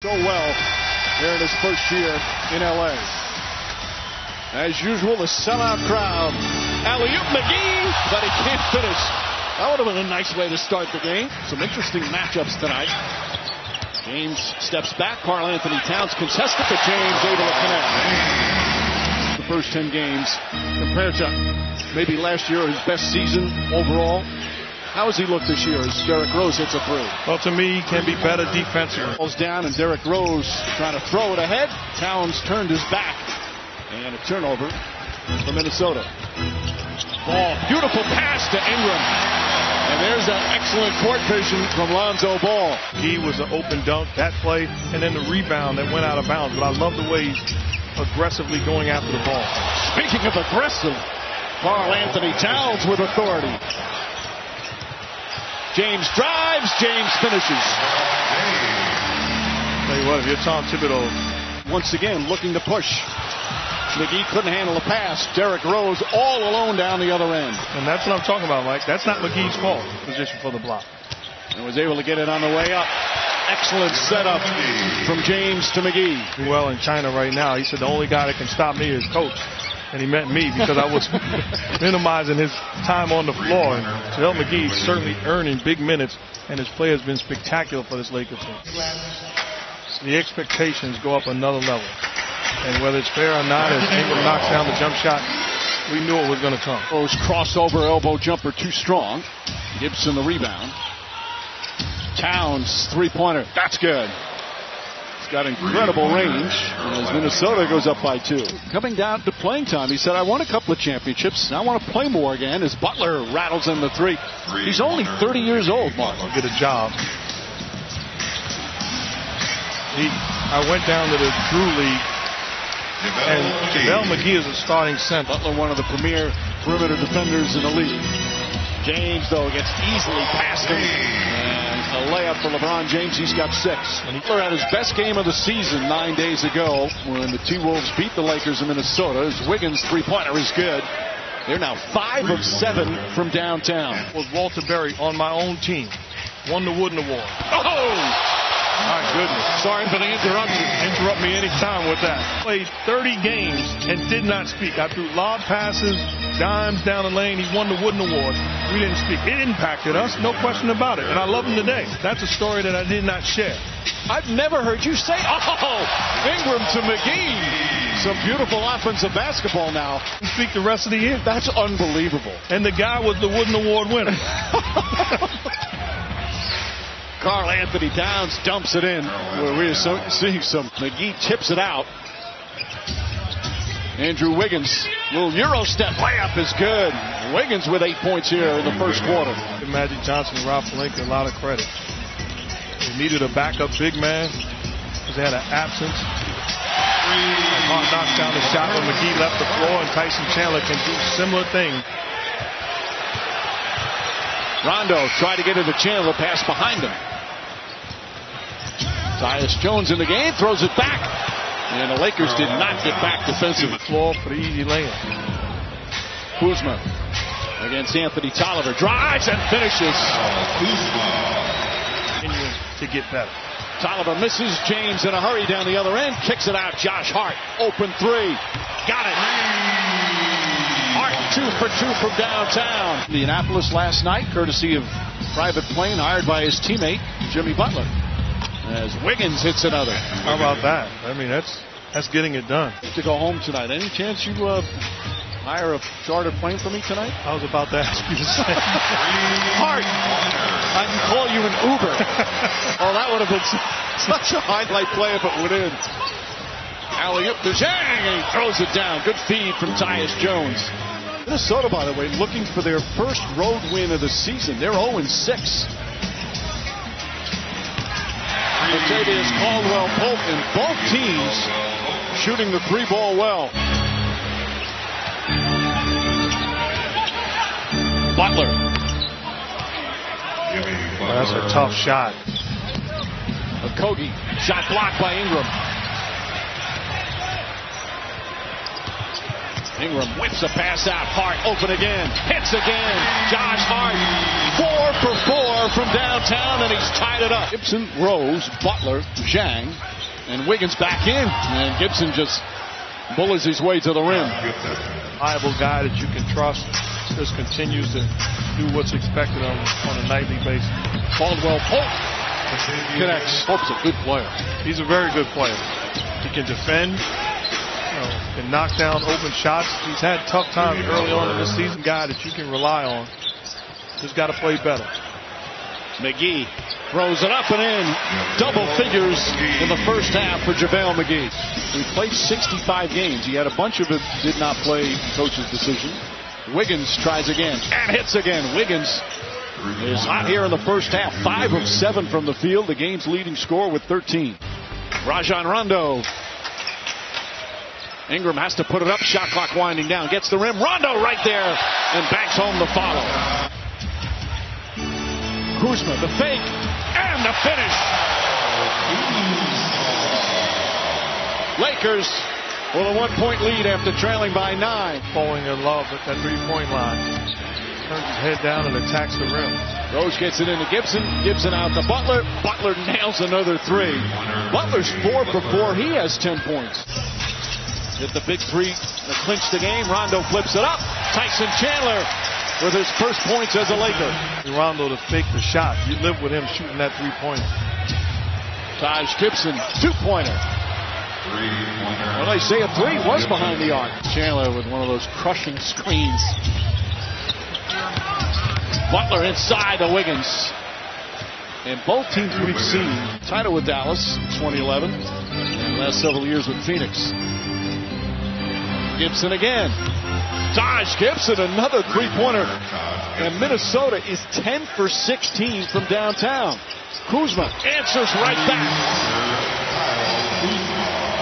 so well here in his first year in LA. As usual, the sellout crowd. Alley-oop McGee, but he can't finish. That would have been a nice way to start the game. Some interesting matchups tonight. James steps back. Karl-Anthony Towns contested, but James able to connect. The first 10 games compared to maybe last year, his best season overall. How has he looked this year as Derrick Rose hits a three? Well, to me, he can be better defensively. Falls down, and Derrick Rose trying to throw it ahead. Towns turned his back. And a turnover for Minnesota. Ball, beautiful pass to Ingram. And there's that excellent court vision from Lonzo Ball. He was an open dunk, that play, and then the rebound that went out of bounds. But I love the way he's aggressively going after the ball. Speaking of aggressive, Karl-Anthony Towns with authority. James drives, James finishes. Tell you what, if you're Tom Thibodeau, once again looking to push. McGee couldn't handle the pass. Derrick Rose all alone down the other end. And that's what I'm talking about, Mike. That's not McGee's fault, position for the block. And was able to get it on the way up. Excellent setup from James to McGee. Well, in China right now, he said the only guy that can stop me is coach. And he meant me because I was minimizing his time on the floor. And Joel McGee is certainly earning big minutes, and his play has been spectacular for this Lakers team. The expectations go up another level. And whether it's fair or not, as Ingram knocks down the jump shot, we knew it was going to come. Rose crossover elbow jumper too strong. Gibson the rebound. Towns three-pointer. That's good. He's got incredible range as Minnesota goes up by 2. Coming down to playing time, he said, I won a couple of championships. I want to play more again as Butler rattles in the three. He's only 30 years old, Mark. I'll get a job. I went down to the Drew League. And JaVale McGee is a starting center. Butler, one of the premier perimeter defenders in the league. James, though, gets easily past him. And a layup for LeBron James. He's got 6. Butler had his best game of the season 9 days ago when the T-Wolves beat the Lakers in Minnesota. His Wiggins three-pointer is good. They're now 5 of 7 from downtown. Was Walter Berry on my own team. Won the Wooden Award. Oh! My goodness. Sorry for the interruption. Interrupt me anytime with that. Played 30 games and did not speak. I threw lob passes, dimes down the lane. He won the Wooden Award. We didn't speak. It impacted us, no question about it. And I love him today. That's a story that I did not share. I've never heard you say, oh, Ingram to McGee. Some beautiful offensive basketball now. Speak the rest of the year. That's unbelievable. And the guy was the Wooden Award winner. Karl-Anthony Towns dumps it in. We're seeing some. McGee tips it out. Andrew Wiggins, little Euro step layup is good. Wiggins with 8 points here in the first quarter. Magic Johnson and Rob Pelinka a lot of credit. They needed a backup big man because they had an absence. Hart knocks down the shot when McGee left the floor, and Tyson Chandler can do similar things. Rondo tried to get into Chandler, pass behind him. Tyus Jones in the game, throws it back. And the Lakers did not get back defensively. Floor for the easy layup. Kuzma against Anthony Tolliver. Drives and finishes. To get better. Tolliver misses. James in a hurry down the other end. Kicks it out. Josh Hart. Open three. Got it. Hart 2 for 2 from downtown. Indianapolis last night, courtesy of private plane hired by his teammate, Jimmy Butler. As Wiggins hits another. How about that? I mean, that's getting it done. To go home tonight. Any chance you hire a charter plane for me tonight? I was about to ask you the same. Hart, I can call you an Uber. Oh, that would have been such a highlight play if it went in. Alley-oop to Zhang, and he throws it down. Good feed from Tyus Jones. Minnesota, by the way, looking for their first road win of the season. They're 0-6. Latavius Caldwell-Pope and both teams shooting the three ball well. Butler. That's a tough shot. Okogie, shot blocked by Ingram. Ingram whips a pass out. Hart open again. Hits again. Josh Hart 4 for 4 from downtown, and he's tied it up. Gibson, Rose, Butler, Zhang, And Wiggins back in. And Gibson just bullies his way to the rim. Reliable guy that you can trust. Just continues to do what's expected on a nightly basis. Caldwell Pope connects. Pope's a good player. He's a very good player. He can defend, can knock down open shots. He's had tough times early on in this season. Guy that you can rely on. Just got to play better. McGee throws it up and in. Double figures in the first half for JaVale McGee. He played 65 games. He had a bunch of it did not play coach's decision. Wiggins tries again and hits again. Wiggins is hot here in the first half. 5 of 7 from the field. The game's leading scorer with 13. Rajon Rondo. Ingram has to put it up. Shot clock winding down. Gets the rim. Rondo right there and banks home the follow. Kuzma, the fake, and the finish. Lakers with a 1-point lead after trailing by 9. Falling in love with that three-point line. Turns his head down and attacks the rim. Rose gets it into Gibson. Gibson out to Butler. Butler nails another 3. Butler's 4 for 4. He has 10 points. Hit the big 3 to clinch the game. Rondo flips it up. Tyson Chandler with his first points as a Laker. Rondo to fake the shot. You live with him shooting that three-pointer. Taj Gibson, 2-pointer. Well, they say a 3 was behind the arc. Chandler with one of those crushing screens. Butler inside to Wiggins. And both teams we've seen, title with Dallas in 2011, and the last several years with Phoenix. Gibson again. Taj Gibson, another three-pointer. And Minnesota is 10 for 16 from downtown. Kuzma answers right back.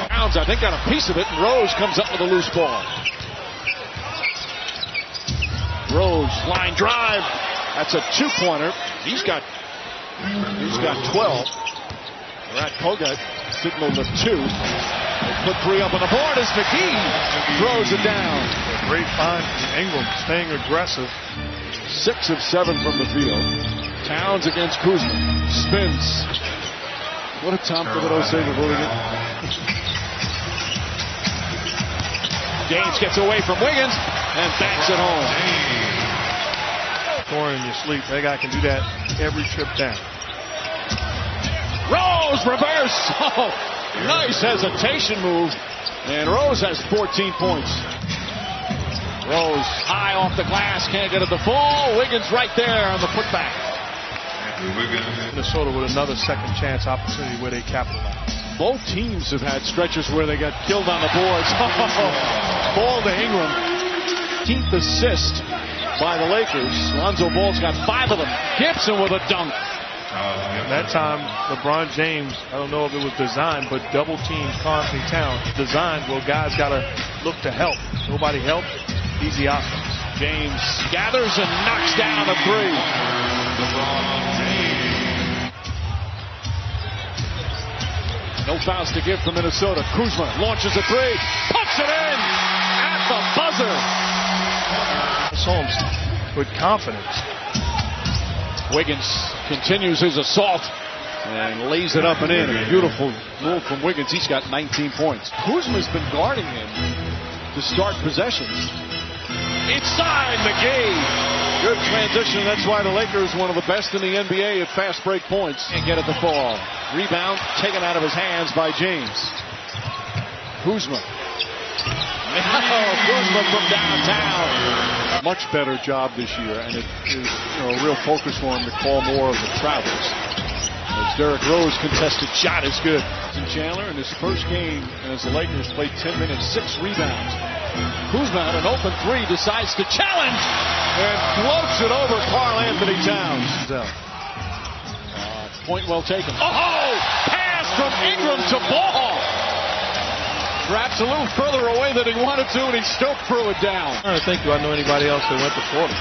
Towns, I think, got a piece of it, and Rose comes up with a loose ball. Rose, line drive. That's a 2-pointer. He's got 12. Rat Kogut signaled a 2. They put 3 up on the board as McGee throws it down. A great find from Ingram, staying aggressive. 6 of 7 from the field. Towns against Kuzma. Spins. What did Tom Thibodeau say before we get? James gets away from Wiggins and backs it home. Scoring in your sleep. That guy can do that every trip down. Rose reverse. Oh, nice hesitation move. And Rose has 14 points. Rose high off the glass, can't get at the ball. Wiggins right there on the putback. Minnesota with another second chance opportunity where they capitalize. Both teams have had stretches where they got killed on the boards. Ball to Ingram. 10th assist by the Lakers. Lonzo Ball's got 5 of them. Gibson with a dunk. That time, LeBron James, I don't know if it was designed, but double teams Karl-Anthony Towns. Designed, well, guys got to look to help. Nobody helped. Easy offense. James gathers and knocks down a 3. No fouls to give for Minnesota. Kuzma launches a 3. Puts it in at the buzzer. Holmes with confidence. Wiggins continues his assault and lays it up and in. A beautiful move from Wiggins. He's got 19 points. Kuzma's been guarding him to start possessions. Inside McGee. Good transition. That's why the Lakers, one of the best in the NBA at fast break points. Can't get at the fall. Rebound taken out of his hands by James. Kuzma. Kuzma from downtown. Much better job this year, and it is a real focus for him to call more of the travels. As Derrick Rose contested shot is good. Chandler in his first game as the Lakers played 10 minutes, 6 rebounds. Kuzma had an open 3, decides to challenge and floats it over Karl-Anthony Towns. Point well taken. Oh! Pass from Ingram to Ball. Perhaps a little further away than he wanted to, and he still threw it down. I don't think do I know anybody else that went to Florida.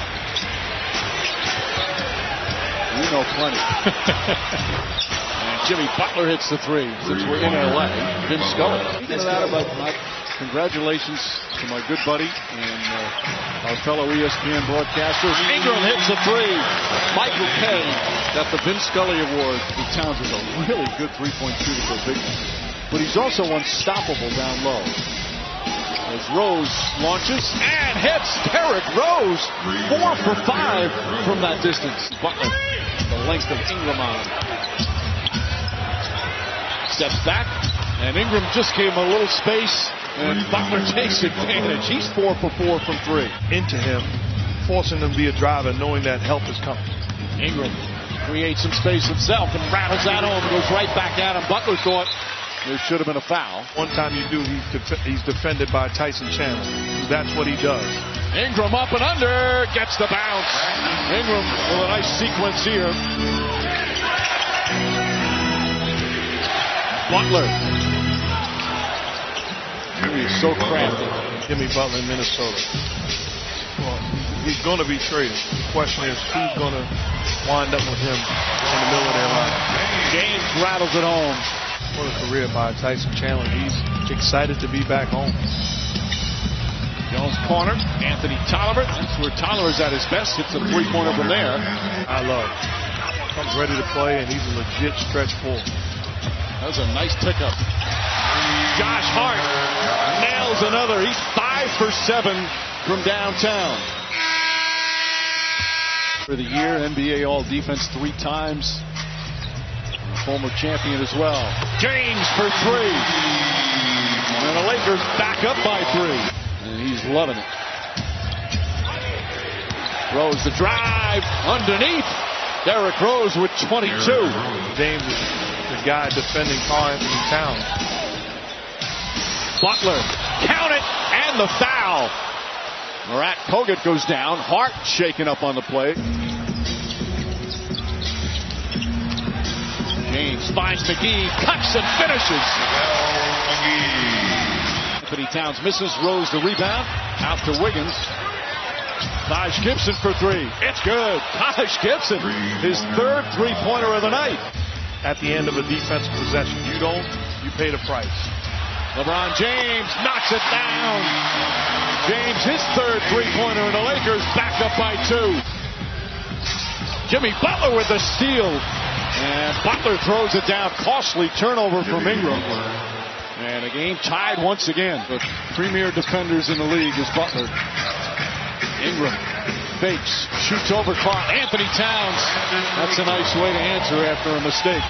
You know plenty. And Jimmy Butler hits the 3 since we're in L.A. Vince Scully. Speaking of that, about congratulations to my good buddy and our fellow ESPN broadcasters. Ingram hits a 3. Michael Kay got the Vince Scully Award. Towns is a really good three-point shooter for a big man. but he's also unstoppable down low. As Rose launches and hits Derrick Rose, 4 for 5 from that distance. Butler, the length of Ingram on him. Steps back, and Ingram just gave him a little space, and Butler takes advantage. He's 4 for 4 from 3. Into him, forcing him to be a driver, knowing that help is coming. Ingram creates some space himself and rattles that home, goes right back at him. Butler thought there should have been a foul. One time you do, he's defended by Tyson Chandler. That's what he does. Ingram up and under, gets the bounce. Ingram with a nice sequence here. Butler. Jimmy is so crafty. Jimmy Butler in Minnesota. Well, he's going to be traded. The question is, who's going to wind up with him in the middle of their line? James rattles it home. What a career by Tyson Chandler. He's excited to be back home. Jones corner. Anthony Tolliver. That's where Tolliver is at his best. Hits a three-pointer from there. I love. Comes ready to play, and he's a legit stretch four. That was a nice pickup. Josh Hart nails another. He's 5 for 7 from downtown. For the year, NBA All-Defense 3 times. Former champion as well. James for 3. And the Lakers back up by 3. And he's loving it. Rose the drive underneath. Derrick Rose with 22. James is the guy defending Karl-Anthony Towns. Butler, count it, and the foul. Murat Kogut goes down. Hart shaken up on the play. James finds McGee, cuts and finishes. Anthony Towns misses. Rose the rebound. Out to Wiggins. Taj Gibson for 3. It's good. Taj Gibson, his 3rd three-pointer of the night. At the end of a defensive possession, you pay the price. LeBron James knocks it down. James, his 3rd three-pointer, and the Lakers back up by 2. Jimmy Butler with the steal. And Butler throws it down. Costly turnover from Ingram. And the game tied once again. The premier defenders in the league is Butler. Ingram fakes, shoots over Karl-Anthony Towns. That's a nice way to answer after a mistake.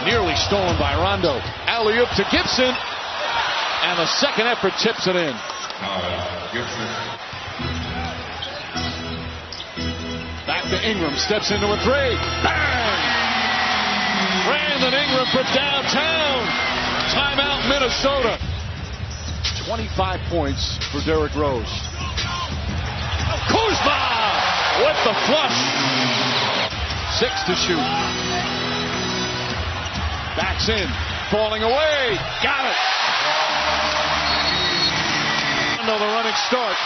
Nearly stolen by Rondo. Alley-oop to Gibson. And the second effort tips it in. Back to Ingram. Steps into a 3. Bang! Brandon Ingram for downtown. Timeout, Minnesota. 25 points for Derrick Rose. Kuzma with the flush. 6 to shoot. Backs in. Falling away. Got it. Rondo the running start.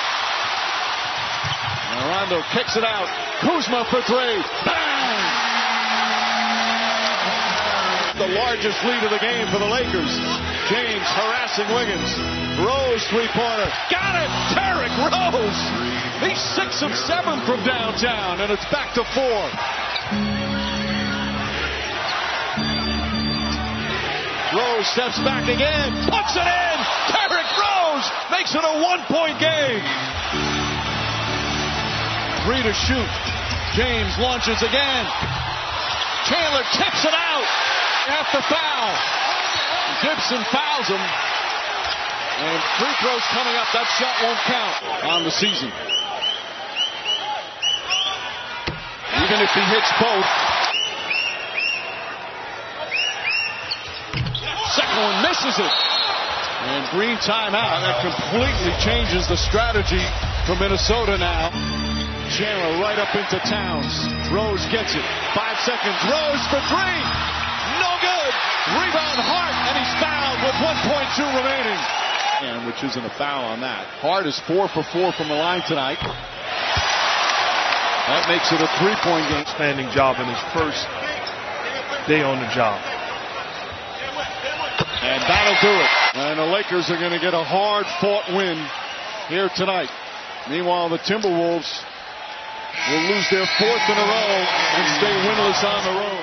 And Rondo kicks it out. Kuzma for 3. Bang! The largest lead of the game for the Lakers. James harassing Wiggins. Rose three-pointer. Got it! Derrick Rose! He's 6 of 7 from downtown, and it's back to 4. Rose steps back again. Puts it in! Derrick Rose makes it a 1-point game. 3 to shoot. James launches again. Chandler tips it out. At the foul. Gibson fouls him. And free throws coming up. That shot won't count on the season. Even if he hits both. Second one misses it. And Green timeout. That completely changes the strategy for Minnesota now. Chandler right up into Towns. Rose gets it. 5 seconds. Rose for 3. No good. Rebound Hart, and he's fouled with 1.2 remaining. And which isn't a foul on that. Hart is 4 for 4 from the line tonight. That makes it a 3-point game. Outstanding job in his first day on the job. And that'll do it. And the Lakers are going to get a hard-fought win here tonight. Meanwhile, the Timberwolves will lose their 4th in a row and stay winless on the road.